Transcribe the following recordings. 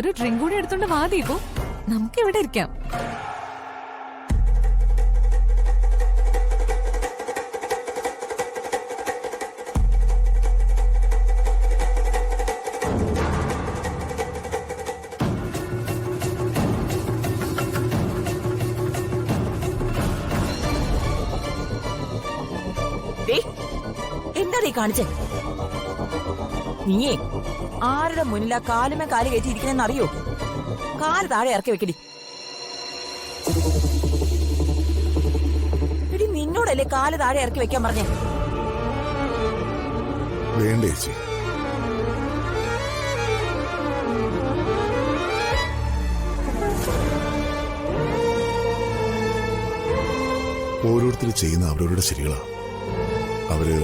ഒരു ഡ്രിങ്ക് കൂടി എടുത്തോണ്ട് വാ ദീപു, നമുക്ക് ഇവിടെ ഇരിക്കാം. എന്താ നീ കാണിച്ചേ? നീയേ ആരുടെ മുന്നിലാ കാലുമേ കാല് കയറ്റിയിരിക്കണെന്ന് അറിയോ? കാല് താഴെ ഇറക്കി വെക്കടി. എടി നിന്നോടല്ലേ കാല് താഴെ ഇറക്കി വെക്കാൻ പറഞ്ഞേ? വേണ്ട ചേച്ചി, ഓരോരുത്തർ ചെയ്യുന്ന അവരവരുടെ ശരികളാ. അവര്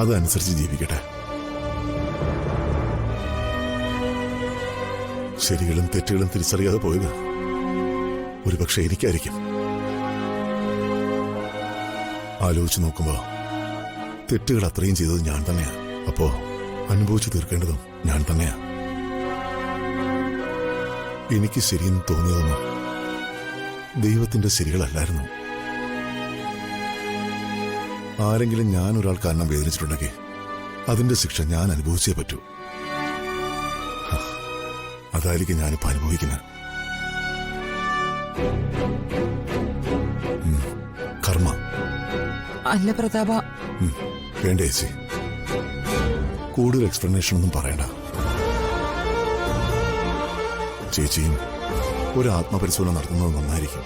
അതനുസരിച്ച് ജീവിക്കട്ടെ. ശരികളും തെറ്റുകളും തിരിച്ചറിയാതെ പോയത് ഒരുപക്ഷെ എനിക്കായിരിക്കും. ആലോചിച്ച് നോക്കുമ്പോ തെറ്റുകൾ അത്രയും ചെയ്തത് ഞാൻ തന്നെയാ. അപ്പോ അനുഭവിച്ചു തീർക്കേണ്ടതും ഞാൻ തന്നെയാ. എനിക്ക് ശരിയെന്ന് തോന്നിയതൊന്നും ദൈവത്തിന്റെ ശരികളല്ലായിരുന്നു. ആരെങ്കിലും ഞാൻ ഒരാൾ കാരണം വേദനിച്ചിട്ടുണ്ടെങ്കിൽ അതിന്റെ ശിക്ഷ ഞാൻ അനുഭവിച്ചേ പറ്റൂ. അതായിരിക്കും ഞാനിപ്പോ അനുഭവിക്കുന്നത്. കർമ്മ. അല്ല പ്രതാപ. വേണ്ട ചേച്ചി, കൂടുതൽ എക്സ്പ്ലനേഷൻ ഒന്നും പറയണ്ട. ചേച്ചിയും ഒരു ആത്മപരിശോധന നടത്തുന്നത് നന്നായിരിക്കും.